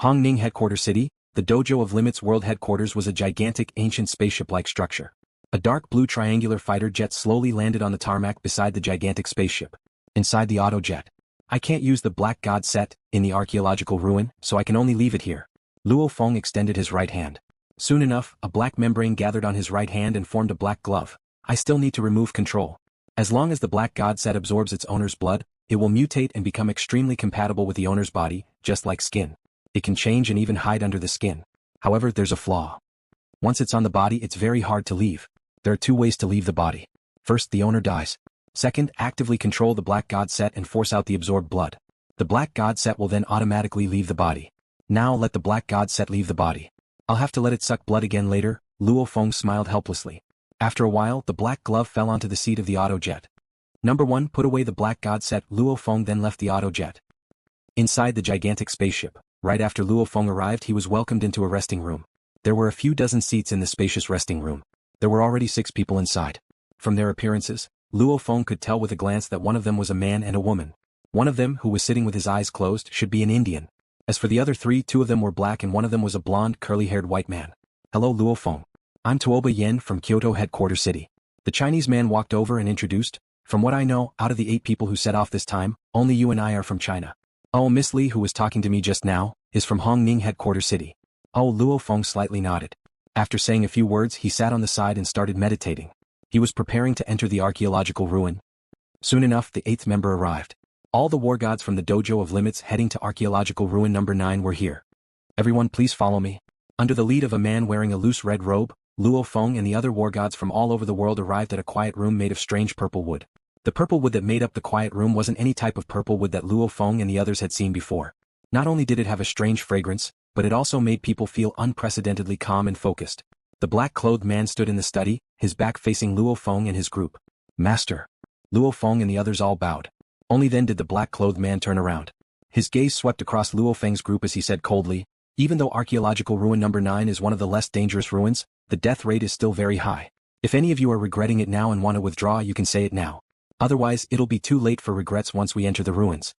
Hongning Headquarters City, the Dojo of Limits World Headquarters was a gigantic ancient spaceship-like structure. A dark blue triangular fighter jet slowly landed on the tarmac beside the gigantic spaceship. Inside the autojet. I can't use the Black God set in the Archaeological Ruin, so I can only leave it here. LuoFeng extended his right hand. Soon enough, a black membrane gathered on his right hand and formed a black glove. I still need to remove control. As long as the Black God set absorbs its owner's blood, it will mutate and become extremely compatible with the owner's body, just like skin. It can change and even hide under the skin. However, there's a flaw. Once it's on the body, it's very hard to leave. There are two ways to leave the body. First, the owner dies. Second, actively control the Black God set and force out the absorbed blood. The Black God set will then automatically leave the body. Now let the Black God set leave the body. I'll have to let it suck blood again later. LuoFeng smiled helplessly. After a while, the black glove fell onto the seat of the autojet. Number 1, put away the Black God set. LuoFeng then left the autojet. Inside the gigantic spaceship, right after LuoFeng arrived, he was welcomed into a resting room. There were a few dozen seats in the spacious resting room. There were already 6 people inside. From their appearances, LuoFeng could tell with a glance that one of them was a man and a woman. One of them, who was sitting with his eyes closed, should be an Indian. As for the other 3, 2 of them were black and one of them was a blonde, curly-haired white man. Hello LuoFeng. I'm Tuoba Yen from Kyoto Headquarters City. The Chinese man walked over and introduced. From what I know, out of the 8 people who set off this time, only you and I are from China. Oh, Miss Li, who was talking to me just now, is from Hongning Headquarters City. Oh, LuoFeng slightly nodded. After saying a few words, he sat on the side and started meditating. He was preparing to enter the archaeological ruin. Soon enough, the 8th member arrived. All the wargods from the Dojo of Limits heading to Archaeological Ruin number 9 were here. Everyone please follow me. Under the lead of a man wearing a loose red robe, LuoFeng and the other wargods from all over the world arrived at a quiet room made of strange purple wood. The purple wood that made up the quiet room wasn't any type of purple wood that LuoFeng and the others had seen before. Not only did it have a strange fragrance, but it also made people feel unprecedentedly calm and focused. The black-clothed man stood in the study, his back facing LuoFeng and his group. Master. LuoFeng and the others all bowed. Only then did the black-clothed man turn around. His gaze swept across LuoFeng's group as he said coldly, even though Archaeological Ruin number 9 is one of the less dangerous ruins, the death rate is still very high. If any of you are regretting it now and want to withdraw, you can say it now. Otherwise, it'll be too late for regrets once we enter the ruins.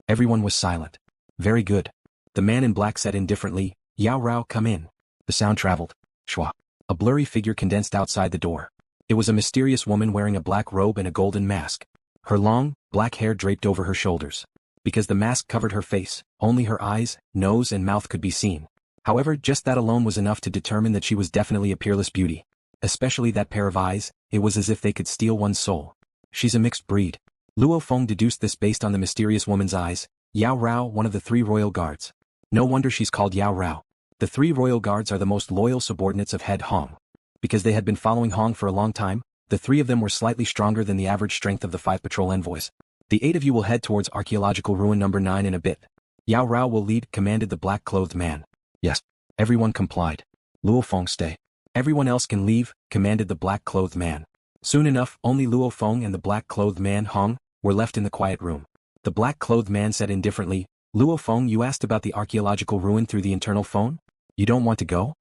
Everyone was silent. Very good. The man in black said indifferently, Yao Rao, come in. The sound traveled. Shwa. A blurry figure condensed outside the door. It was a mysterious woman wearing a black robe and a golden mask. Her long, black hair draped over her shoulders. Because the mask covered her face, only her eyes, nose and mouth could be seen. However, just that alone was enough to determine that she was definitely a peerless beauty. Especially that pair of eyes, it was as if they could steal one's soul. She's a mixed breed. LuoFeng deduced this based on the mysterious woman's eyes. Yao Rao, one of the 3 royal guards. No wonder she's called Yao Rao. The 3 royal guards are the most loyal subordinates of head Hong. Because they had been following Hong for a long time, the 3 of them were slightly stronger than the average strength of the 5 patrol envoys. The 8 of you will head towards Archaeological Ruin number 9 in a bit. Yao Rao will lead, commanded the black-clothed man. Yes. Everyone complied. LuoFeng, stay. Everyone else can leave, commanded the black-clothed man. Soon enough, only LuoFeng and the black-clothed man, Hong, were left in the quiet room. The black-clothed man said indifferently, LuoFeng, you asked about the archaeological ruin through the internal phone? You don't want to go?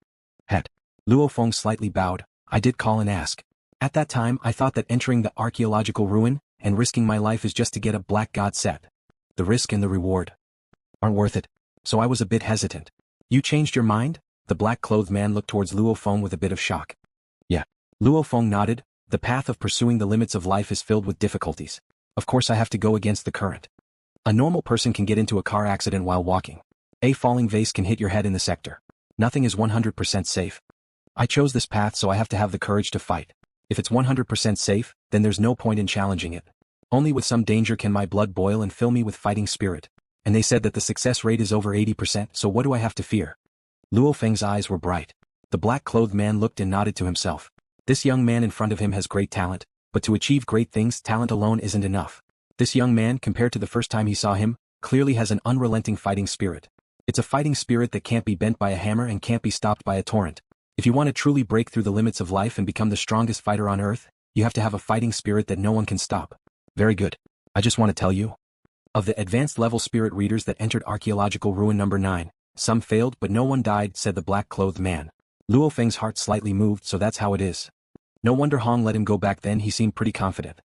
Het. LuoFeng slightly bowed. I did call and ask. At that time, I thought that entering the archaeological ruin and risking my life is just to get a Black God set. The risk and the reward aren't worth it. So I was a bit hesitant. You changed your mind? The black-clothed man looked towards LuoFeng with a bit of shock. Yeah. LuoFeng nodded. The path of pursuing the limits of life is filled with difficulties. Of course I have to go against the current. A normal person can get into a car accident while walking. A falling vase can hit your head in the sector. Nothing is 100% safe. I chose this path, so I have to have the courage to fight. If it's 100% safe, then there's no point in challenging it. Only with some danger can my blood boil and fill me with fighting spirit. And they said that the success rate is over 80%, so what do I have to fear? LuoFeng's eyes were bright. The black-clothed man looked and nodded to himself. This young man in front of him has great talent, but to achieve great things, talent alone isn't enough. This young man, compared to the first time he saw him, clearly has an unrelenting fighting spirit. It's a fighting spirit that can't be bent by a hammer and can't be stopped by a torrent. If you want to truly break through the limits of life and become the strongest fighter on earth, you have to have a fighting spirit that no one can stop. Very good. I just want to tell you. Of the advanced level spirit readers that entered Archaeological Ruin number 9, some failed but no one died, said the black-clothed man. LuoFeng's heart slightly moved, so that's how it is. No wonder Hong let him go back then, he seemed pretty confident.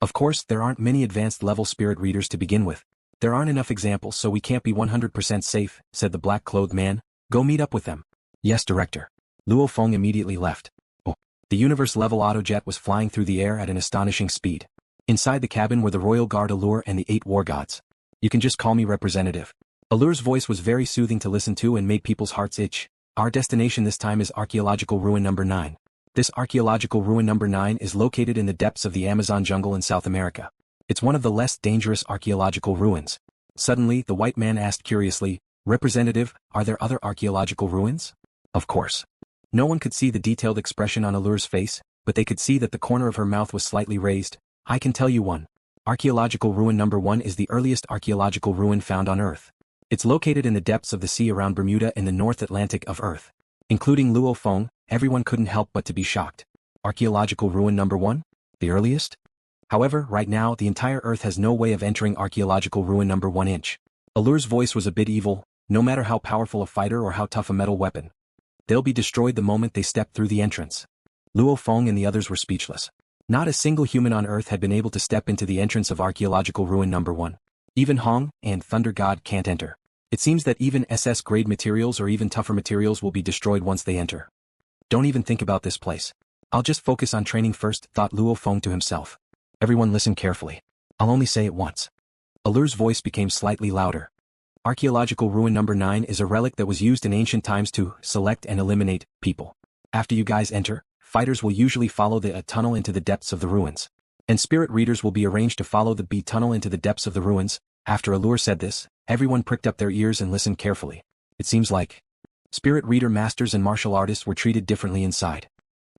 Of course, there aren't many advanced level spirit readers to begin with. There aren't enough examples so we can't be 100% safe, said the black-clothed man. Go meet up with them. Yes, Director. LuoFeng immediately left. Oh. The universe-level autojet was flying through the air at an astonishing speed. Inside the cabin were the Royal Guard Allure and the 8 wargods. You can just call me Representative. Allure's voice was very soothing to listen to and made people's hearts itch. Our destination this time is Archaeological Ruin number 9. This Archaeological Ruin number 9 is located in the depths of the Amazon jungle in South America. It's one of the less dangerous archaeological ruins. Suddenly, the white man asked curiously, Representative, are there other archaeological ruins? Of course. No one could see the detailed expression on Allure's face, but they could see that the corner of her mouth was slightly raised. I can tell you one. Archaeological Ruin number 1 is the earliest archaeological ruin found on Earth. It's located in the depths of the sea around Bermuda in the North Atlantic of Earth. Including LuoFeng, everyone couldn't help but to be shocked. Archaeological Ruin number 1? The earliest? However, right now the entire Earth has no way of entering Archaeological Ruin number 1 inch. Allure's voice was a bit evil, no matter how powerful a fighter or how tough a metal weapon. They'll be destroyed the moment they step through the entrance. LuoFeng and the others were speechless. Not a single human on Earth had been able to step into the entrance of Archaeological Ruin number 1. Even Hong and Thunder God can't enter. It seems that even SS-grade materials or even tougher materials will be destroyed once they enter. Don't even think about this place. I'll just focus on training first, thought LuoFeng to himself. Everyone listen carefully. I'll only say it once. Allure's voice became slightly louder. Archaeological Ruin number 9 is a relic that was used in ancient times to select and eliminate people. After you guys enter, fighters will usually follow the A tunnel into the depths of the ruins. And spirit readers will be arranged to follow the B tunnel into the depths of the ruins. After Allure said this, everyone pricked up their ears and listened carefully. It seems like spirit reader masters and martial artists were treated differently inside.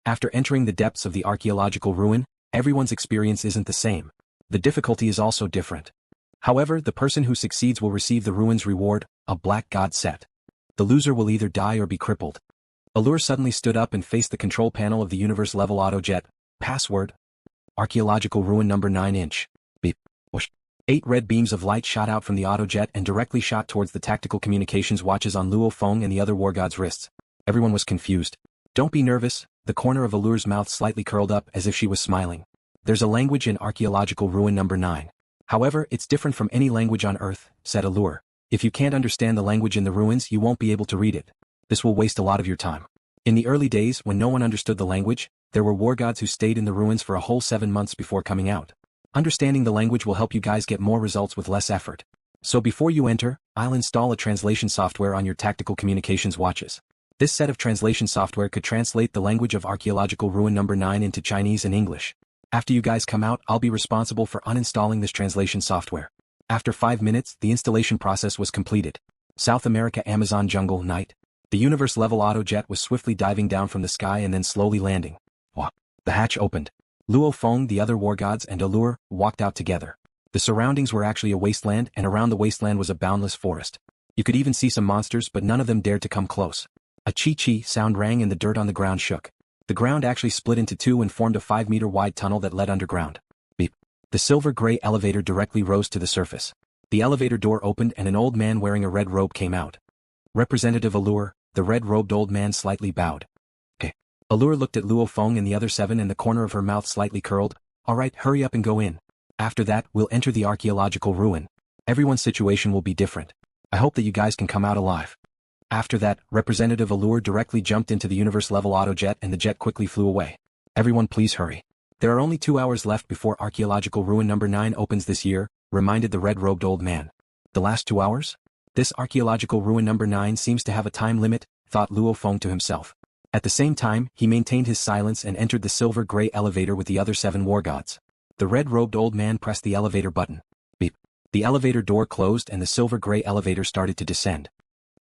After entering the depths of the archaeological ruin, everyone's experience isn't the same. The difficulty is also different. However, the person who succeeds will receive the ruin's reward, a black god set. The loser will either die or be crippled. Allure suddenly stood up and faced the control panel of the universe-level autojet. Password. Archaeological Ruin number 9 inch. Beep. Whoosh. 8 red beams of light shot out from the autojet and directly shot towards the tactical communications watches on LuoFeng and the other wargods' wrists. Everyone was confused. Don't be nervous, the corner of Allure's mouth slightly curled up as if she was smiling. There's a language in Archaeological Ruin number 9. However, it's different from any language on Earth, said Allure. If you can't understand the language in the ruins, you won't be able to read it. This will waste a lot of your time. In the early days, when no one understood the language, there were wargods who stayed in the ruins for a whole 7 months before coming out. Understanding the language will help you guys get more results with less effort. So before you enter, I'll install a translation software on your tactical communications watches. This set of translation software could translate the language of Archaeological Ruin number 9 into Chinese and English. After you guys come out, I'll be responsible for uninstalling this translation software. After 5 minutes, the installation process was completed. South America Amazon jungle night. The universe-level autojet was swiftly diving down from the sky and then slowly landing. Wah! The hatch opened. LuoFeng, the other wargods, and Allure walked out together. The surroundings were actually a wasteland, and around the wasteland was a boundless forest. You could even see some monsters, but none of them dared to come close. A chi-chi sound rang and the dirt on the ground shook. The ground actually split into 2 and formed a 5-meter wide tunnel that led underground. Beep. The silver-gray elevator directly rose to the surface. The elevator door opened and an old man wearing a red robe came out. Representative Allure, the red-robed old man slightly bowed. Okay. Allure looked at LuoFeng and the other 7 and the corner of her mouth slightly curled. Alright, hurry up and go in. After that, we'll enter the archaeological ruin. Everyone's situation will be different. I hope that you guys can come out alive. After that, Representative Allure directly jumped into the universe-level autojet and the jet quickly flew away. Everyone please hurry. There are only 2 hours left before Archaeological Ruin number 9 opens this year, reminded the red-robed old man. The last 2 hours? This Archaeological Ruin number 9 seems to have a time limit, thought LuoFeng to himself. At the same time, he maintained his silence and entered the silver-gray elevator with the other 7 wargods. The red-robed old man pressed the elevator button. Beep. The elevator door closed and the silver-gray elevator started to descend.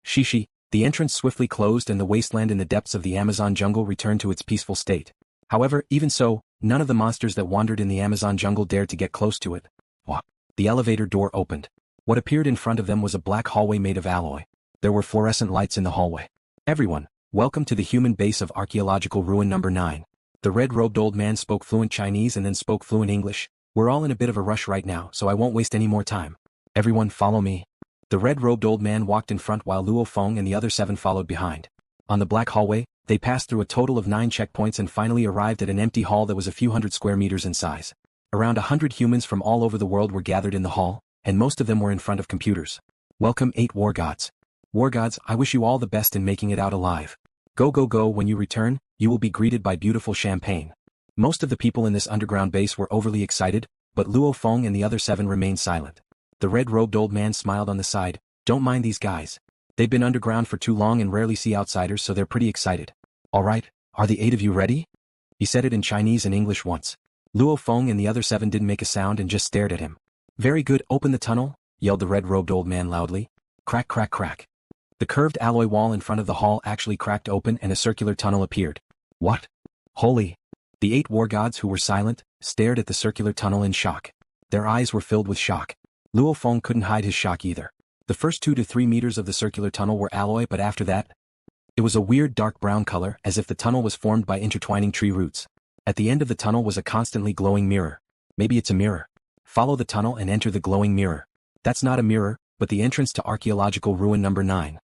Shishi. The entrance swiftly closed and the wasteland in the depths of the Amazon jungle returned to its peaceful state. However, even so, none of the monsters that wandered in the Amazon jungle dared to get close to it. Wah! The elevator door opened. What appeared in front of them was a black hallway made of alloy. There were fluorescent lights in the hallway. Everyone, welcome to the human base of Archaeological Ruin number 9. The red-robed old man spoke fluent Chinese and then spoke fluent English. We're all in a bit of a rush right now, so I won't waste any more time. Everyone follow me. The red-robed old man walked in front while LuoFeng and the other 7 followed behind. On the black hallway, they passed through a total of 9 checkpoints and finally arrived at an empty hall that was a few hundred square meters in size. Around 100 humans from all over the world were gathered in the hall. and most of them were in front of computers. Welcome 8 Wargods. Wargods, I wish you all the best in making it out alive. Go go go, when you return, you will be greeted by beautiful champagne. Most of the people in this underground base were overly excited, but LuoFeng and the other 7 remained silent. The red-robed old man smiled on the side. Don't mind these guys. They've been underground for too long and rarely see outsiders, so they're pretty excited. Alright, are the 8 of you ready? He said it in Chinese and English once. LuoFeng and the other 7 didn't make a sound and just stared at him. Very good, open the tunnel, yelled the red-robed old man loudly. Crack crack crack. The curved alloy wall in front of the hall actually cracked open and a circular tunnel appeared. What? Holy! The 8 wargods who were silent, stared at the circular tunnel in shock. Their eyes were filled with shock. LuoFeng couldn't hide his shock either. The first 2 to 3 meters of the circular tunnel were alloy, but after that, it was a weird dark brown color, as if the tunnel was formed by intertwining tree roots. At the end of the tunnel was a constantly glowing mirror. Maybe it's a mirror. Follow the tunnel and enter the glowing mirror. That's not a mirror, but the entrance to Archaeological Ruin number 9.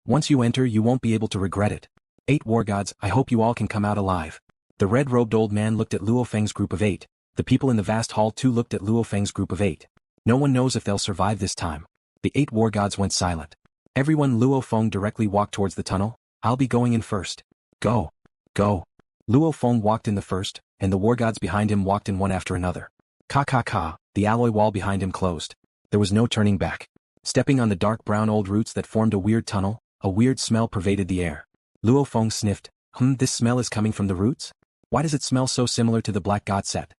Once you enter, you won't be able to regret it. 8 wargods, I hope you all can come out alive. The red-robed old man looked at LuoFeng's group of 8. The people in the vast hall too looked at LuoFeng's group of 8. No one knows if they'll survive this time. The 8 wargods went silent. Everyone LuoFeng directly walked towards the tunnel. I'll be going in first. Go. Go. LuoFeng walked in the first, and the wargods behind him walked in one after another. Ka. The alloy wall behind him closed. There was no turning back. Stepping on the dark brown old roots that formed a weird tunnel, a weird smell pervaded the air. LuoFeng sniffed. This smell is coming from the roots? Why does it smell so similar to the Black God set?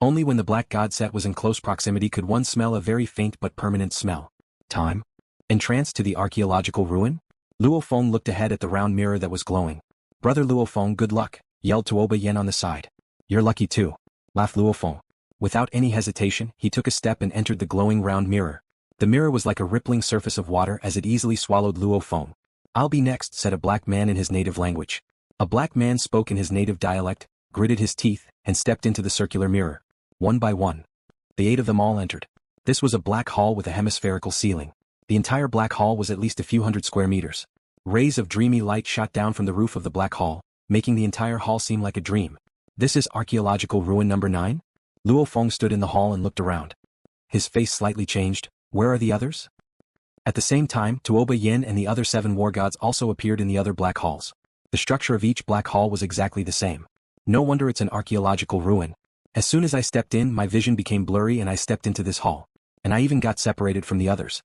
Only when the Black God set was in close proximity could one smell a very faint but permanent smell. Time? Entranced to the archaeological ruin? LuoFeng looked ahead at the round mirror that was glowing. Brother LuoFeng, good luck, yelled Tuoba Yen on the side. You're lucky too, laughed LuoFeng. Without any hesitation, he took a step and entered the glowing round mirror. The mirror was like a rippling surface of water as it easily swallowed LuoFeng. I'll be next, said a black man in his native language. A black man spoke in his native dialect, gritted his teeth, and stepped into the circular mirror. One by one, the 8 of them all entered. This was a black hall with a hemispherical ceiling. The entire black hall was at least a few hundred square meters. Rays of dreamy light shot down from the roof of the black hall, making the entire hall seem like a dream. This is Archaeological Ruin number 9? LuoFeng stood in the hall and looked around. His face slightly changed. Where are the others? At the same time, Tuoba Yin and the other 7 wargods also appeared in the other black halls. The structure of each black hall was exactly the same. No wonder it's an archaeological ruin. As soon as I stepped in, my vision became blurry and I stepped into this hall. And I even got separated from the others.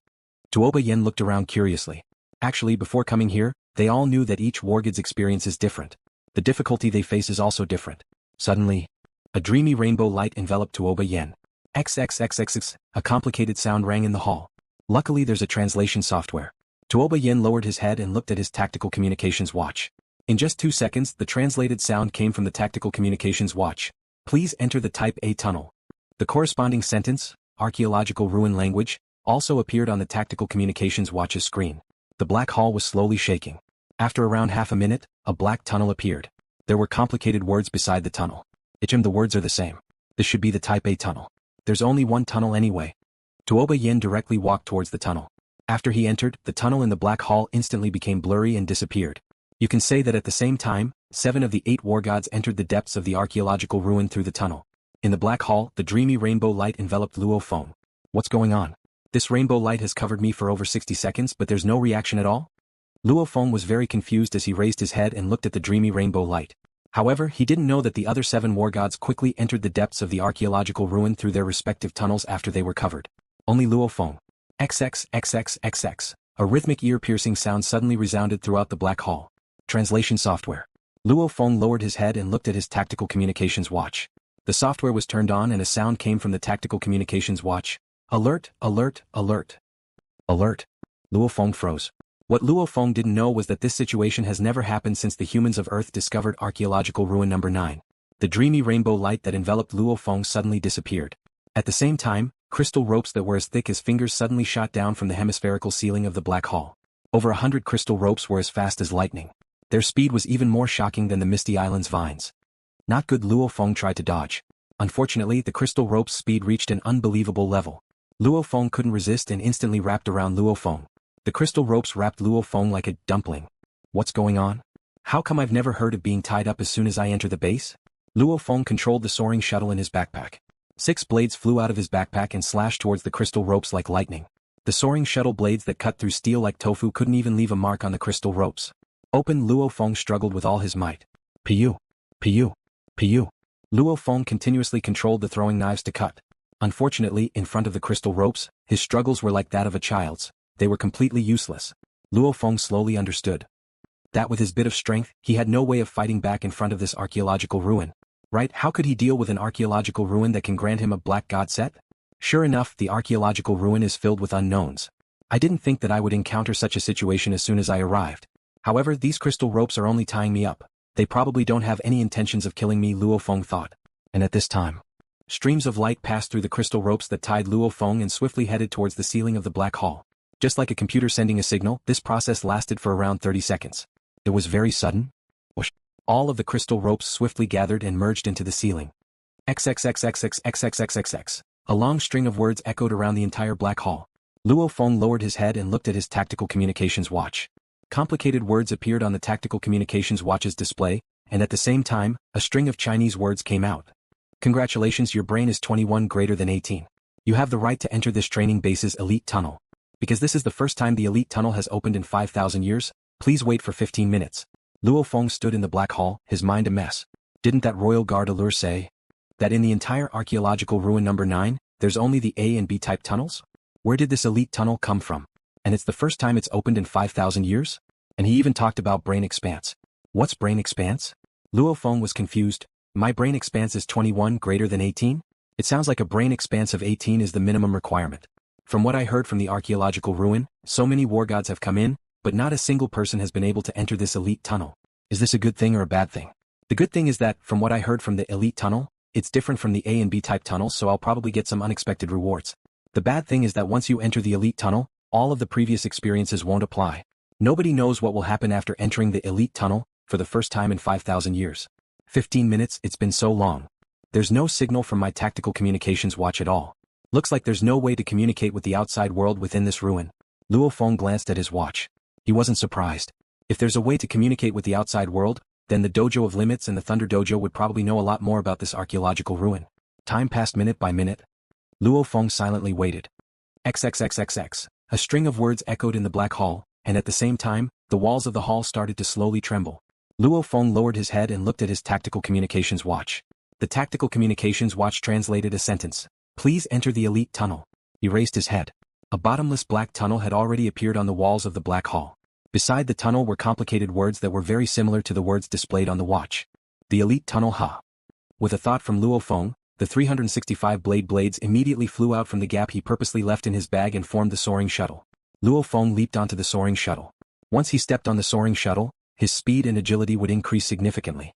Tuoba Yin looked around curiously. Actually, before coming here, they all knew that each wargod's experience is different. The difficulty they face is also different. Suddenly, a dreamy rainbow light enveloped Tuoba Yin. XXXXX, a complicated sound rang in the hall. Luckily there's a translation software. Tuoba Yin lowered his head and looked at his tactical communications watch. In just 2 seconds, the translated sound came from the tactical communications watch. Please enter the Type A tunnel. The corresponding sentence, Archaeological Ruin language, also appeared on the tactical communications watch's screen. The black hall was slowly shaking. After around half a minute, a black tunnel appeared. There were complicated words beside the tunnel. The words are the same. This should be the Type A tunnel. There's only one tunnel anyway. Tuoba Yin directly walked towards the tunnel. After he entered, the tunnel in the black hall instantly became blurry and disappeared. You can say that at the same time, 7 of the 8 wargods entered the depths of the archaeological ruin through the tunnel. In the black hall, the dreamy rainbow light enveloped LuoFeng. What's going on? This rainbow light has covered me for over 60 seconds, but there's no reaction at all? LuoFeng was very confused as he raised his head and looked at the dreamy rainbow light. However, he didn't know that the other 7 wargods quickly entered the depths of the archaeological ruin through their respective tunnels after they were covered. Only LuoFeng. XXXXXX. A rhythmic ear-piercing sound suddenly resounded throughout the black hall. Translation software. LuoFeng lowered his head and looked at his tactical communications watch. The software was turned on and a sound came from the tactical communications watch. Alert, alert, alert. Alert. LuoFeng froze. What LuoFeng didn't know was that this situation has never happened since the humans of Earth discovered Archaeological Ruin number 9. The dreamy rainbow light that enveloped LuoFeng suddenly disappeared. At the same time, crystal ropes that were as thick as fingers suddenly shot down from the hemispherical ceiling of the black hall. Over 100 crystal ropes were as fast as lightning. Their speed was even more shocking than the Misty Island's vines. Not good. LuoFeng tried to dodge. Unfortunately, the crystal rope's speed reached an unbelievable level. LuoFeng couldn't resist and instantly wrapped around LuoFeng. The crystal ropes wrapped LuoFeng like a dumpling. What's going on? How come I've never heard of being tied up as soon as I enter the base? LuoFeng controlled the soaring shuttle in his backpack. 6 blades flew out of his backpack and slashed towards the crystal ropes like lightning. The soaring shuttle blades that cut through steel like tofu couldn't even leave a mark on the crystal ropes. LuoFeng struggled with all his might. Piu. Piu. Piu. LuoFeng continuously controlled the throwing knives to cut. Unfortunately, in front of the crystal ropes, his struggles were like that of a child's. They were completely useless. LuoFeng slowly understood that with his bit of strength, he had no way of fighting back in front of this archaeological ruin. Right? How could he deal with an archaeological ruin that can grant him a black god set? Sure enough, the archaeological ruin is filled with unknowns. I didn't think that I would encounter such a situation as soon as I arrived. However, these crystal ropes are only tying me up. They probably don't have any intentions of killing me, LuoFeng thought. And at this time, streams of light passed through the crystal ropes that tied LuoFeng and swiftly headed towards the ceiling of the black hall. Just like a computer sending a signal, this process lasted for around 30 seconds. It was very sudden. Whoosh. All of the crystal ropes swiftly gathered and merged into the ceiling. XXXXXXXXXX. A long string of words echoed around the entire black hall. LuoFeng lowered his head and looked at his tactical communications watch. Complicated words appeared on the tactical communications watch's display, and at the same time, a string of Chinese words came out. Congratulations, your brain is 21 greater than 18. You have the right to enter this training base's elite tunnel. Because this is the first time the elite tunnel has opened in 5,000 years, please wait for 15 minutes. LuoFeng stood in the black hall, his mind a mess. Didn't that royal guard Allure say that in the entire archaeological ruin number 9, there's only the A and B type tunnels? Where did this elite tunnel come from? And it's the first time it's opened in 5,000 years? And he even talked about brain expanse. What's brain expanse? LuoFeng was confused. My brain expanse is 21 greater than 18? It sounds like a brain expanse of 18 is the minimum requirement. From what I heard from the archaeological ruin, so many wargods have come in, but not a single person has been able to enter this elite tunnel. Is this a good thing or a bad thing? The good thing is that, from what I heard from the elite tunnel, it's different from the A and B type tunnels, so I'll probably get some unexpected rewards. The bad thing is that once you enter the elite tunnel, all of the previous experiences won't apply. Nobody knows what will happen after entering the elite tunnel, for the first time in 5,000 years. 15 minutes, it's been so long. There's no signal from my tactical communications watch at all. Looks like there's no way to communicate with the outside world within this ruin. LuoFeng glanced at his watch. He wasn't surprised. If there's a way to communicate with the outside world, then the Dojo of Limits and the Thunder Dojo would probably know a lot more about this archaeological ruin. Time passed minute by minute. LuoFeng silently waited. XXXXX. A string of words echoed in the black hall, and at the same time, the walls of the hall started to slowly tremble. LuoFeng lowered his head and looked at his tactical communications watch. The tactical communications watch translated a sentence. Please enter the elite tunnel. He raised his head. A bottomless black tunnel had already appeared on the walls of the black hall. Beside the tunnel were complicated words that were very similar to the words displayed on the watch. The elite tunnel, ha. With a thought from LuoFeng, the 365 blades immediately flew out from the gap he purposely left in his bag and formed the soaring shuttle. LuoFeng leaped onto the soaring shuttle. Once he stepped on the soaring shuttle, his speed and agility would increase significantly.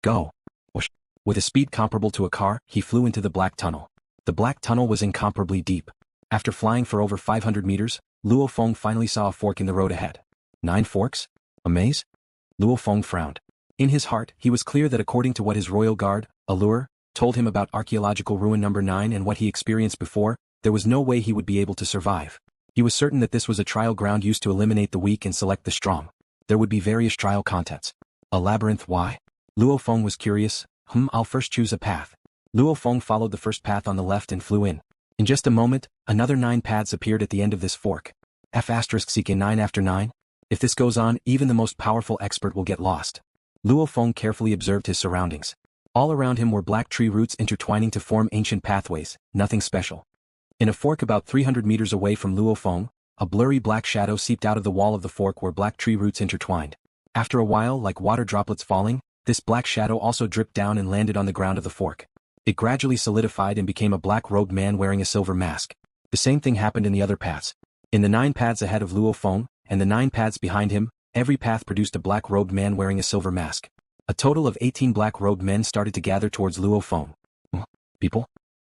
Go. Whoosh. With a speed comparable to a car, he flew into the black tunnel. The black tunnel was incomparably deep. After flying for over 500 meters, LuoFeng finally saw a fork in the road ahead. 9 forks? A maze? LuoFeng frowned. In his heart, he was clear that according to what his royal guard, Allure, told him about archaeological ruin number 9 and what he experienced before, there was no way he would be able to survive. He was certain that this was a trial ground used to eliminate the weak and select the strong. There would be various trial contents. A labyrinth, why? LuoFeng was curious. I'll first choose a path. LuoFeng followed the first path on the left and flew in. In just a moment, another 9 paths appeared at the end of this fork. F*** 9 after 9? If this goes on, even the most powerful expert will get lost. LuoFeng carefully observed his surroundings. All around him were black tree roots intertwining to form ancient pathways, nothing special. In a fork about 300 meters away from LuoFeng, a blurry black shadow seeped out of the wall of the fork where black tree roots intertwined. After a while, like water droplets falling, this black shadow also dripped down and landed on the ground of the fork. It gradually solidified and became a black-robed man wearing a silver mask. The same thing happened in the other paths. In the 9 paths ahead of LuoFeng, and the 9 paths behind him, every path produced a black-robed man wearing a silver mask. A total of 18 black-robed men started to gather towards LuoFeng. People?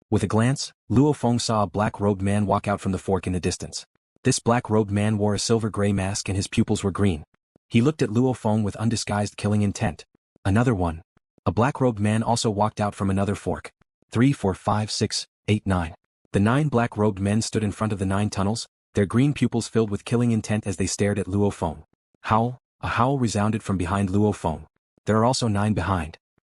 With a glance, LuoFeng saw a black-robed man walk out from the fork in the distance. This black-robed man wore a silver-gray mask and his pupils were green. He looked at LuoFeng with undisguised killing intent. Another one. A black-robed man also walked out from another fork. 3, 4, 5, 6, 8, 9. The 9 black-robed men stood in front of the 9 tunnels, their green pupils filled with killing intent as they stared at LuoFeng. Howl! A howl resounded from behind LuoFeng. There are also 9 behind.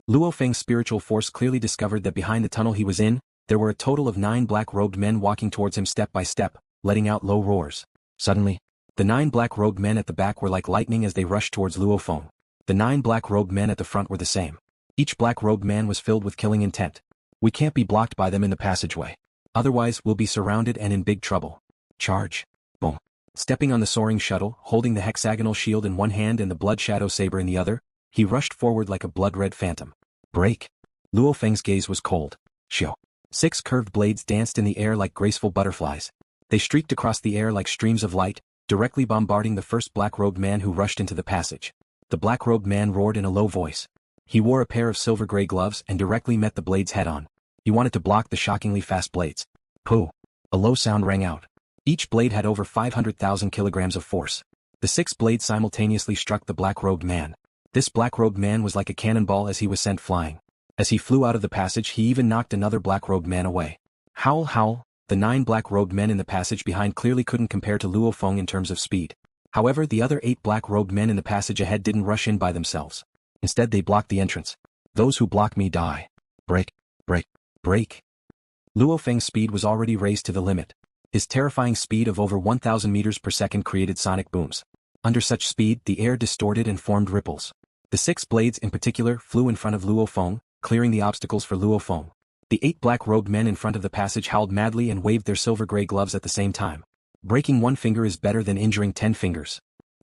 LuoFeng's spiritual force clearly discovered that behind the tunnel he was in, There were a total of 9 black-robed men walking towards him step by step, letting out low roars. Suddenly, the 9 black-robed men at the back were like lightning as they rushed towards LuoFeng. The 9 black-robed men at the front were the same. Each black-robed man was filled with killing intent. We can't be blocked by them in the passageway. Otherwise, we'll be surrounded and in big trouble. Charge. Boom. Stepping on the soaring shuttle, holding the hexagonal shield in one hand and the blood shadow saber in the other, he rushed forward like a blood-red phantom. Break. LuoFeng's gaze was cold. Shio. 6 curved blades danced in the air like graceful butterflies. They streaked across the air like streams of light, directly bombarding the first black-robed man who rushed into the passage. The black-robed man roared in a low voice. He wore a pair of silver-gray gloves and directly met the blades head-on. He wanted to block the shockingly fast blades. Pooh! A low sound rang out. Each blade had over 500,000 kilograms of force. The 6 blades simultaneously struck the black-robed man. This black-robed man was like a cannonball as he was sent flying. As he flew out of the passage, he even knocked another black-robed man away. Howl, howl! The 9 black-robed men in the passage behind clearly couldn't compare to LuoFeng in terms of speed. However, the other 8 black-robed men in the passage ahead didn't rush in by themselves. Instead, they blocked the entrance. Those who block me die. Break, break, break. LuoFeng's speed was already raised to the limit. His terrifying speed of over 1,000 meters per second created sonic booms. Under such speed, the air distorted and formed ripples. The 6 blades in particular flew in front of LuoFeng, clearing the obstacles for LuoFeng. The 8 black-robed men in front of the passage howled madly and waved their silver-gray gloves at the same time. Breaking 1 finger is better than injuring 10 fingers.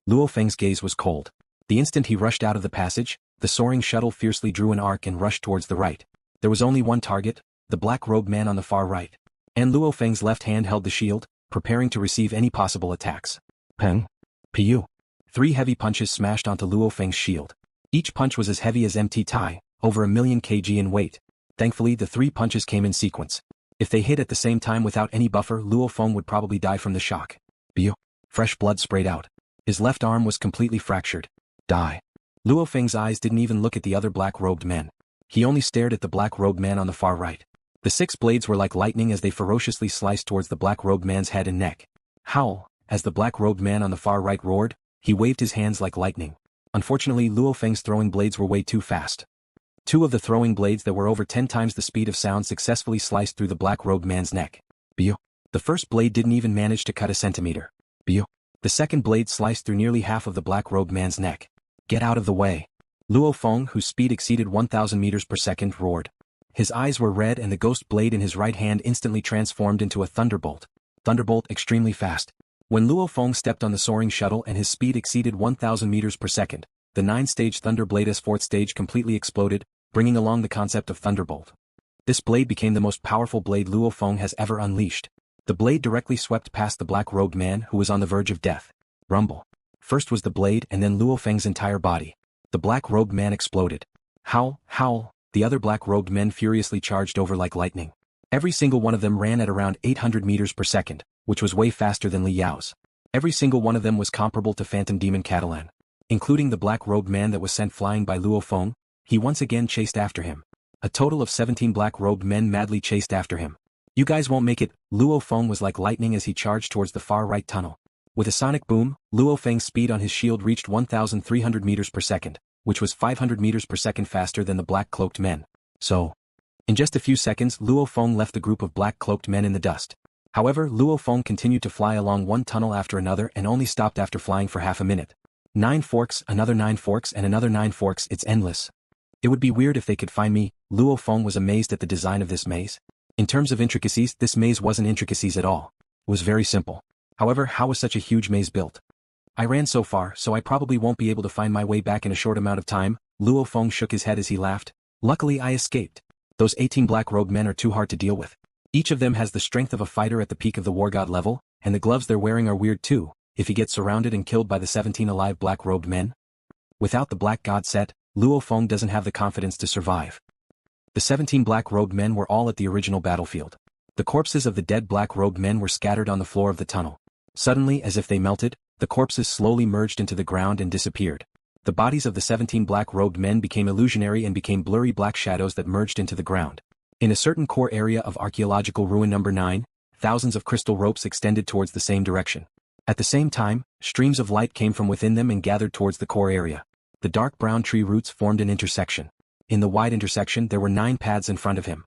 LuoFeng's gaze was cold. The instant he rushed out of the passage, the soaring shuttle fiercely drew an arc and rushed towards the right. There was only one target, the black-robed man on the far right. And LuoFeng's left hand held the shield, preparing to receive any possible attacks. Peng. Piu. 3 heavy punches smashed onto LuoFeng's shield. Each punch was as heavy as MT Tai, over 1,000,000 kg in weight. Thankfully, the 3 punches came in sequence. If they hit at the same time without any buffer, LuoFeng would probably die from the shock. Piu. Fresh blood sprayed out. His left arm was completely fractured. Die. LuoFeng's eyes didn't even look at the other black-robed men. He only stared at the black-robed man on the far right. The 6 blades were like lightning as they ferociously sliced towards the black-robed man's head and neck. Howl! As the black-robed man on the far right roared, he waved his hands like lightning. Unfortunately, LuoFeng's throwing blades were way too fast. 2 of the throwing blades that were over 10 times the speed of sound successfully sliced through the black-robed man's neck. Piu. The first blade didn't even manage to cut a centimeter. Piu. The second blade sliced through nearly half of the black-robed man's neck. Get out of the way. LuoFeng, whose speed exceeded 1,000 meters per second, roared. His eyes were red and the ghost blade in his right hand instantly transformed into a thunderbolt. Thunderbolt extremely fast. When LuoFeng stepped on the soaring shuttle and his speed exceeded 1,000 meters per second, the 9-stage Thunder Blade's 4th stage completely exploded, bringing along the concept of Thunderbolt. This blade became the most powerful blade LuoFeng has ever unleashed. The blade directly swept past the black-robed man who was on the verge of death. Rumble. First was the blade and then LuoFeng's entire body. The black-robed man exploded. Howl, howl, the other black-robed men furiously charged over like lightning. Every single one of them ran at around 800 meters per second, which was way faster than Li Yao's. Every single one of them was comparable to Phantom Demon Catalan. Including the black-robed man that was sent flying by LuoFeng, he once again chased after him. A total of 17 black-robed men madly chased after him. You guys won't make it. LuoFeng was like lightning as he charged towards the far right tunnel. With a sonic boom, LuoFeng's speed on his shield reached 1,300 meters per second, which was 500 meters per second faster than the black-cloaked men. So, in just a few seconds, LuoFeng left the group of black-cloaked men in the dust. However, LuoFeng continued to fly along one tunnel after another and only stopped after flying for half a minute. 9 forks, another 9 forks and another 9 forks, it's endless. It would be weird if they could find me. LuoFeng was amazed at the design of this maze. In terms of intricacies, this maze wasn't intricacies at all. It was very simple. However, how was such a huge maze built? I ran so far, so I probably won't be able to find my way back in a short amount of time. LuoFeng shook his head as he laughed. Luckily I escaped. Those 18 black-robed men are too hard to deal with. Each of them has the strength of a fighter at the peak of the Wargod level, and the gloves they're wearing are weird too, if he gets surrounded and killed by the 17 alive black-robed men. Without the Black God set, LuoFeng doesn't have the confidence to survive. The 17 black-robed men were all at the original battlefield. The corpses of the dead black-robed men were scattered on the floor of the tunnel. Suddenly, as if they melted, the corpses slowly merged into the ground and disappeared. The bodies of the 17 black-robed men became illusionary and became blurry black shadows that merged into the ground. In a certain core area of Archaeological Ruin number 9, thousands of crystal ropes extended towards the same direction. At the same time, streams of light came from within them and gathered towards the core area. The dark brown tree roots formed an intersection. In the wide intersection there were 9 paths in front of him.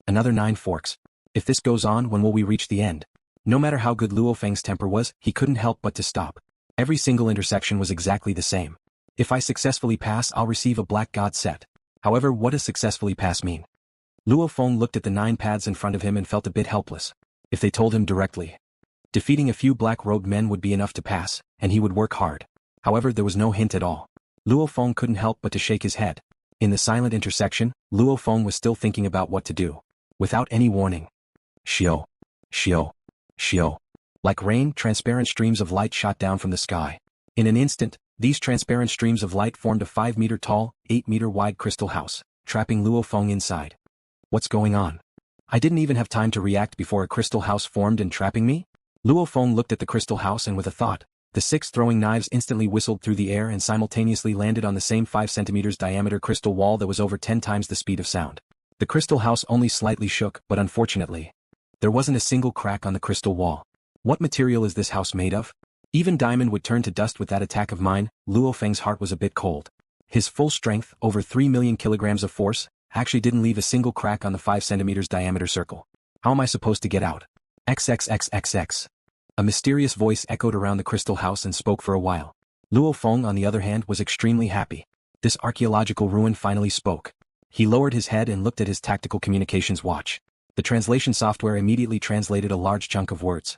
Another 9 forks. If this goes on, when will we reach the end? No matter how good LuoFeng's temper was, he couldn't help but to stop. Every single intersection was exactly the same. If I successfully pass, I'll receive a black god set. However, what does successfully pass mean? LuoFeng looked at the 9 paths in front of him and felt a bit helpless. If they told him directly, defeating a few black-robed men would be enough to pass, and he would work hard. However, there was no hint at all. LuoFeng couldn't help but to shake his head. In the silent intersection, LuoFeng was still thinking about what to do. Without any warning. Shio. Shio. Shio. Like rain, transparent streams of light shot down from the sky. In an instant, these transparent streams of light formed a 5-meter-tall, 8-meter-wide crystal house, trapping LuoFeng inside. What's going on? I didn't even have time to react before a crystal house formed and trapping me? LuoFeng looked at the crystal house and with a thought, the 6 throwing knives instantly whistled through the air and simultaneously landed on the same 5 centimeters diameter crystal wall that was over 10 times the speed of sound. The crystal house only slightly shook, but unfortunately, there wasn't a single crack on the crystal wall. What material is this house made of? Even diamond would turn to dust with that attack of mine. LuoFeng's heart was a bit cold. His full strength, over 3 million kilograms of force, actually didn't leave a single crack on the 5 centimeters diameter circle. How am I supposed to get out? XXXXX. A mysterious voice echoed around the crystal house and spoke for a while. LuoFeng, on the other hand, was extremely happy. This archaeological ruin finally spoke. He lowered his head and looked at his tactical communications watch. The translation software immediately translated a large chunk of words.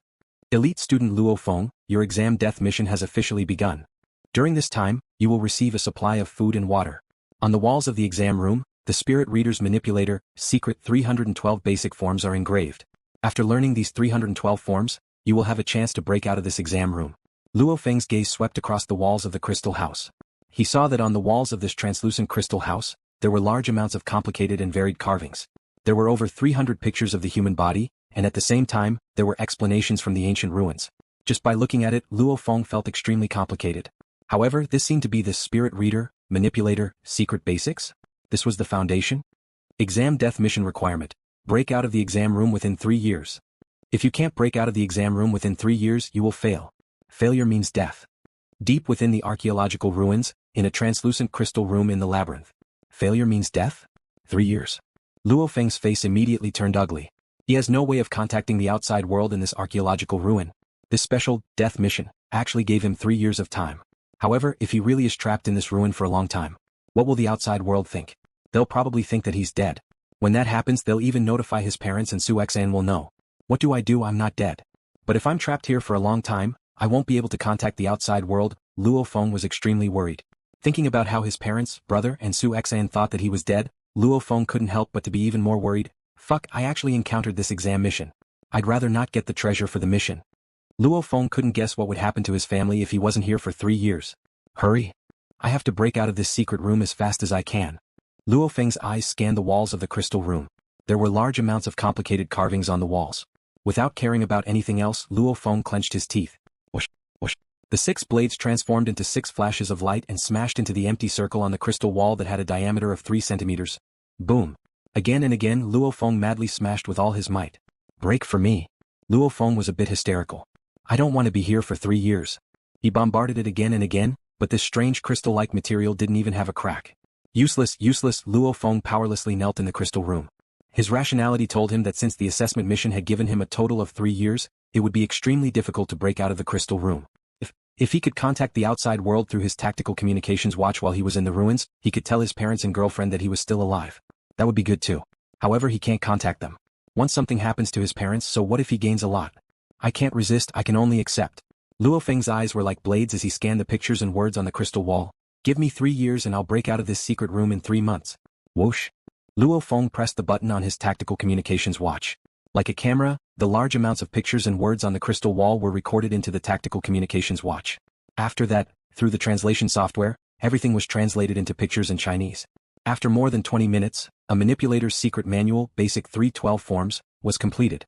Elite student LuoFeng, your exam death mission has officially begun. During this time, you will receive a supply of food and water. On the walls of the exam room, the Spirit Reader's Manipulator, secret 312 basic forms are engraved. After learning these 312 forms, you will have a chance to break out of this exam room. LuoFeng's gaze swept across the walls of the crystal house. He saw that on the walls of this translucent crystal house, there were large amounts of complicated and varied carvings. There were over 300 pictures of the human body, and at the same time, there were explanations from the ancient ruins. Just by looking at it, LuoFeng felt extremely complicated. However, this seemed to be the Spirit Reader, Manipulator, secret basics? This was the foundation? Exam death mission requirement. Break out of the exam room within 3 years. If you can't break out of the exam room within 3 years, you will fail. Failure means death. Deep within the archaeological ruins, in a translucent crystal room in the labyrinth. Failure means death? 3 years. LuoFeng's face immediately turned ugly. He has no way of contacting the outside world in this archaeological ruin. This special, death mission, actually gave him 3 years of time. However, if he really is trapped in this ruin for a long time, what will the outside world think? They'll probably think that he's dead. When that happens, they'll even notify his parents and Su Xan will know. What do? I'm not dead. But if I'm trapped here for a long time, I won't be able to contact the outside world. LuoFeng was extremely worried. Thinking about how his parents, brother, and Su Xan thought that he was dead, LuoFeng couldn't help but to be even more worried. Fuck, I actually encountered this exam mission. I'd rather not get the treasure for the mission. LuoFeng couldn't guess what would happen to his family if he wasn't here for 3 years. Hurry. I have to break out of this secret room as fast as I can. LuoFeng's eyes scanned the walls of the crystal room. There were large amounts of complicated carvings on the walls. Without caring about anything else, LuoFeng clenched his teeth. Whoosh, whoosh. The 6 blades transformed into 6 flashes of light and smashed into the empty circle on the crystal wall that had a diameter of 3 centimeters. Boom. Again and again, LuoFeng madly smashed with all his might. Break for me. LuoFeng was a bit hysterical. I don't want to be here for 3 years. He bombarded it again and again, but this strange crystal-like material didn't even have a crack. Useless, useless. LuoFeng powerlessly knelt in the crystal room. His rationality told him that since the assessment mission had given him a total of 3 years, it would be extremely difficult to break out of the crystal room. If he could contact the outside world through his tactical communications watch while he was in the ruins, he could tell his parents and girlfriend that he was still alive. That would be good too. However, he can't contact them. Once something happens to his parents, so what if he gains a lot? I can't resist, I can only accept. LuoFeng's eyes were like blades as he scanned the pictures and words on the crystal wall. Give me 3 years and I'll break out of this secret room in 3 months. Whoosh. LuoFeng pressed the button on his tactical communications watch. Like a camera, the large amounts of pictures and words on the crystal wall were recorded into the tactical communications watch. After that, through the translation software, everything was translated into pictures in Chinese. After more than 20 minutes, a manipulator's secret manual, basic 312 forms, was completed.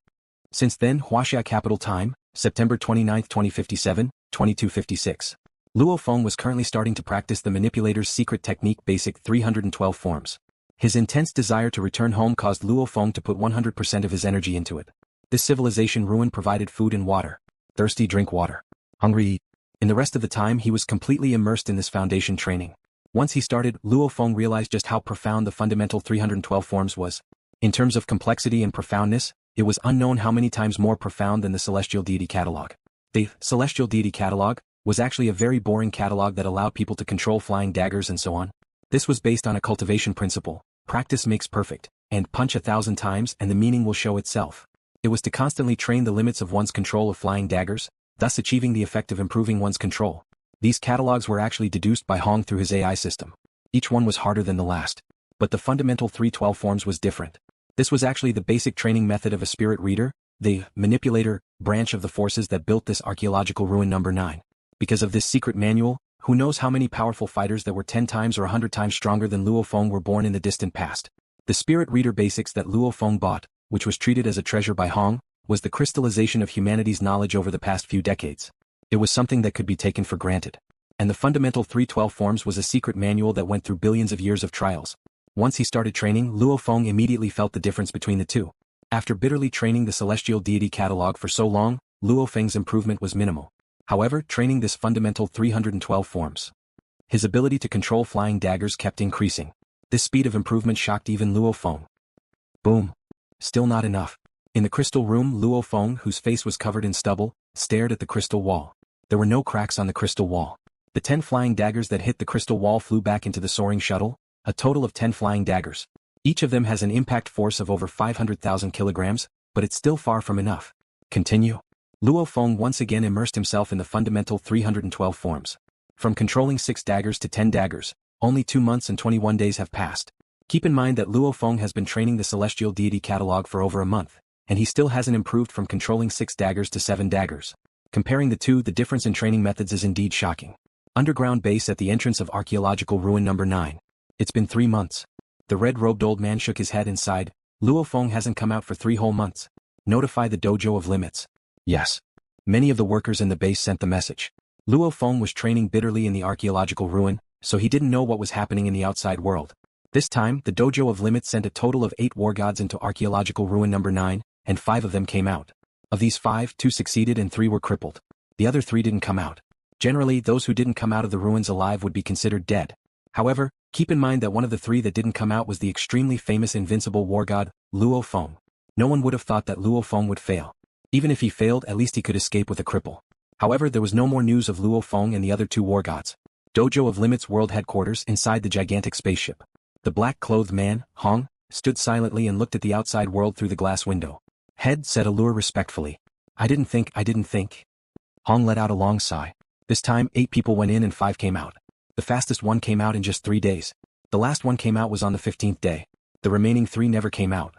Since then, Huaxia Capital Time, September 29, 2057, 2256. LuoFeng was currently starting to practice the manipulator's secret technique, basic 312 forms. His intense desire to return home caused LuoFeng to put 100% of his energy into it. This civilization ruin provided food and water. Thirsty, drink water. Hungry, eat. In the rest of the time, he was completely immersed in this foundation training. Once he started, LuoFeng realized just how profound the fundamental 312 forms was. In terms of complexity and profoundness, it was unknown how many times more profound than the Celestial Deity Catalog. The Celestial Deity Catalog was actually a very boring catalog that allowed people to control flying daggers and so on. This was based on a cultivation principle, practice makes perfect, and punch 1,000 times and the meaning will show itself. It was to constantly train the limits of one's control of flying daggers, thus achieving the effect of improving one's control. These catalogs were actually deduced by Hong through his AI system. Each one was harder than the last. But the fundamental 312 forms was different. This was actually the basic training method of a spirit reader, the Manipulator branch of the forces that built this archaeological ruin number 9. Because of this secret manual, who knows how many powerful fighters that were 10 times or 100 times stronger than LuoFeng were born in the distant past. The spirit reader basics that LuoFeng bought, which was treated as a treasure by Hong, was the crystallization of humanity's knowledge over the past few decades. It was something that could be taken for granted. And the fundamental 312 forms was a secret manual that went through billions of years of trials. Once he started training, LuoFeng immediately felt the difference between the two. After bitterly training the Celestial Deity Catalog for so long, LuoFeng's improvement was minimal. However, training this fundamental 312 forms, his ability to control flying daggers kept increasing. This speed of improvement shocked even LuoFeng. Boom. Still not enough. In the crystal room, LuoFeng, whose face was covered in stubble, stared at the crystal wall. There were no cracks on the crystal wall. The 10 flying daggers that hit the crystal wall flew back into the soaring shuttle, a total of 10 flying daggers. Each of them has an impact force of over 500,000 kilograms, but it's still far from enough. Continue. LuoFeng once again immersed himself in the fundamental 312 forms. From controlling 6 daggers to 10 daggers, only 2 months and 21 days have passed. Keep in mind that LuoFeng has been training the Celestial Deity Catalog for over a month, and he still hasn't improved from controlling 6 daggers to 7 daggers. Comparing the two, the difference in training methods is indeed shocking. Underground base at the entrance of Archaeological Ruin number 9. It's been 3 months. The red-robed old man shook his head and sighed. LuoFeng hasn't come out for 3 whole months. Notify the Dojo of Limits. Yes. Many of the workers in the base sent the message. LuoFeng was training bitterly in the Archaeological Ruin, so he didn't know what was happening in the outside world. This time, the Dojo of Limits sent a total of 8 wargods into Archaeological Ruin number 9, and 5 of them came out. Of these 5, 2 succeeded and 3 were crippled. The other 3 didn't come out. Generally, those who didn't come out of the ruins alive would be considered dead. However, keep in mind that one of the 3 that didn't come out was the extremely famous invincible Wargod Luo Feng. No one would have thought that LuoFeng would fail. Even if he failed, at least he could escape with a cripple. However, there was no more news of LuoFeng and the other 2 wargods. Dojo of Limits World Headquarters inside the gigantic spaceship. The black-clothed man, Hong, stood silently and looked at the outside world through the glass window. Head, said Allure respectfully. I didn't think. Hong let out a long sigh. This time, 8 people went in and 5 came out. The fastest one came out in just 3 days. The last one came out was on the 15th day. The remaining 3 never came out,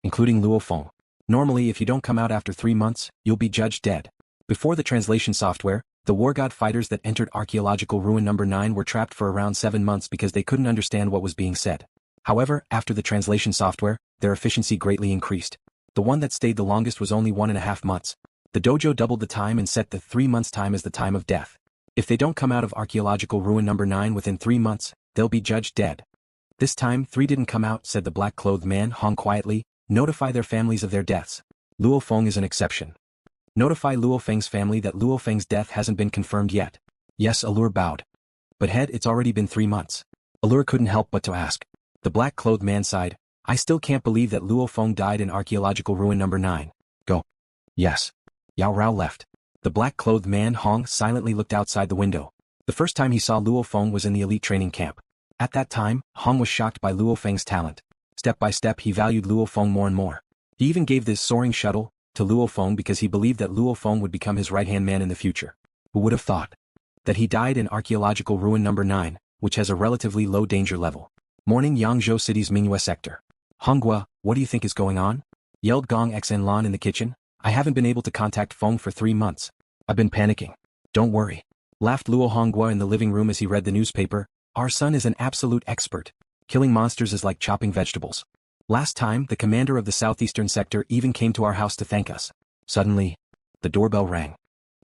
including LuoFeng. Normally, if you don't come out after 3 months, you'll be judged dead. Before the translation software, the Wargod fighters that entered Archaeological Ruin number 9 were trapped for around 7 months because they couldn't understand what was being said. However, after the translation software, their efficiency greatly increased. The one that stayed the longest was only 1.5 months. The dojo doubled the time and set the 3 months time as the time of death. If they don't come out of Archaeological Ruin number 9 within 3 months, they'll be judged dead. This time 3 didn't come out, said the black-clothed man, Hong quietly. Notify their families of their deaths. LuoFeng is an exception. Notify LuoFeng's family that LuoFeng's death hasn't been confirmed yet. Yes, Allure bowed. But head, it's already been 3 months. Allure couldn't help but to ask. The black-clothed man sighed. I still can't believe that LuoFeng died in Archaeological Ruin number 9. Go. Yes. Yao Rao left. The black-clothed man, Hong, silently looked outside the window. The first time he saw LuoFeng was in the elite training camp. At that time, Hong was shocked by LuoFeng's talent. Step by step he valued LuoFeng more and more. He even gave this soaring shuttle to LuoFeng because he believed that LuoFeng would become his right-hand man in the future. Who would have thought that he died in Archaeological Ruin number 9, which has a relatively low danger level. Morning, Yangzhou City's Mingyue sector. Honghua, what do you think is going on? Yelled Gong Xinlan in the kitchen. I haven't been able to contact Feng for 3 months. I've been panicking. Don't worry. Laughed Luo Honghua in the living room as he read the newspaper. Our son is an absolute expert. Killing monsters is like chopping vegetables. Last time, the commander of the southeastern sector even came to our house to thank us. Suddenly, the doorbell rang.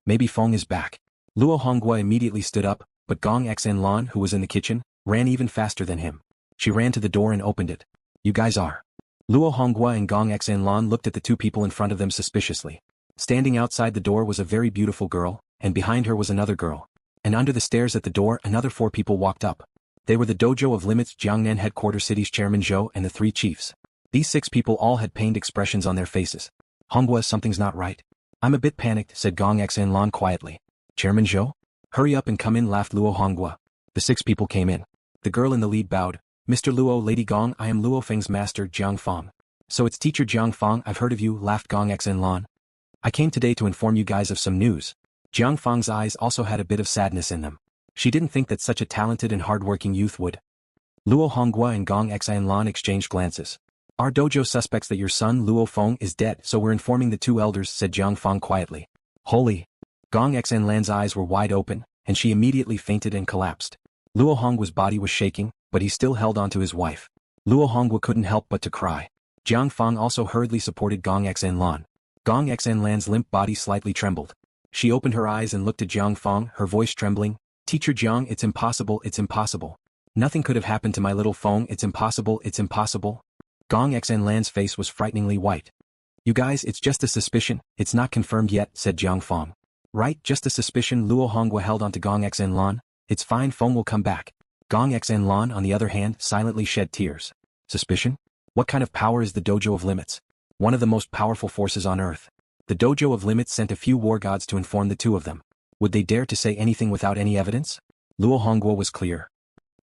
Maybe Feng is back. Luo Honghua immediately stood up, but Gong Xinlan, who was in the kitchen, ran even faster than him. She ran to the door and opened it. You guys are. Luo Honghua and Gong Xinlan looked at the 2 people in front of them suspiciously. Standing outside the door was a very beautiful girl, and behind her was another girl. And under the stairs at the door another 4 people walked up. They were the Dojo of Limits Jiangnan headquarters city's chairman Zhou and the 3 chiefs. These 6 people all had pained expressions on their faces. Honghua, something's not right. I'm a bit panicked, said Gong Xinlan quietly. Chairman Zhou? Hurry up and come in, laughed Luo Honghua. The 6 people came in. The girl in the lead bowed. Mr. Luo, Lady Gong, I am LuoFeng's master, Jiang Feng. So it's teacher Jiang Feng, I've heard of you, laughed Gong Xinlan. I came today to inform you guys of some news. Jiang Feng's eyes also had a bit of sadness in them. She didn't think that such a talented and hard-working youth would. Luo Honghua and Gong Xinlan exchanged glances. Our dojo suspects that your son LuoFeng is dead, so we're informing the 2 elders, said Jiang Feng quietly. Holy! Gong Xinlan's eyes were wide open, and she immediately fainted and collapsed. Luo Honghua's body was shaking, but he still held on to his wife. Luo Honghua couldn't help but to cry. Jiang Feng also hurriedly supported Gong Xinlan. Gong Xinlan's limp body slightly trembled. She opened her eyes and looked at Jiang Feng, her voice trembling. Teacher Jiang, it's impossible, it's impossible. Nothing could have happened to my little Feng, it's impossible, it's impossible. Gong Xinlan's face was frighteningly white. You guys, it's just a suspicion, it's not confirmed yet, said Jiang Feng. Right, just a suspicion. Luo Honghua held on to Gong Xinlan. It's fine, Feng will come back. Gong Xinlan, on the other hand, silently shed tears. Suspicion? What kind of power is the Dojo of Limits? One of the most powerful forces on Earth. The Dojo of Limits sent a few wargods to inform the 2 of them. Would they dare to say anything without any evidence? Luo Honghua was clear.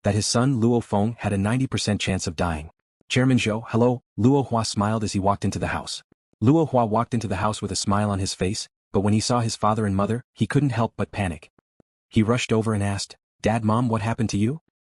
That his son LuoFeng had a 90% chance of dying. Chairman Zhou, hello, Luo Hua smiled as he walked into the house. Luo Hua walked into the house with a smile on his face, but when he saw his father and mother, he couldn't help but panic. He rushed over and asked, Dad, Mom, what happened to you?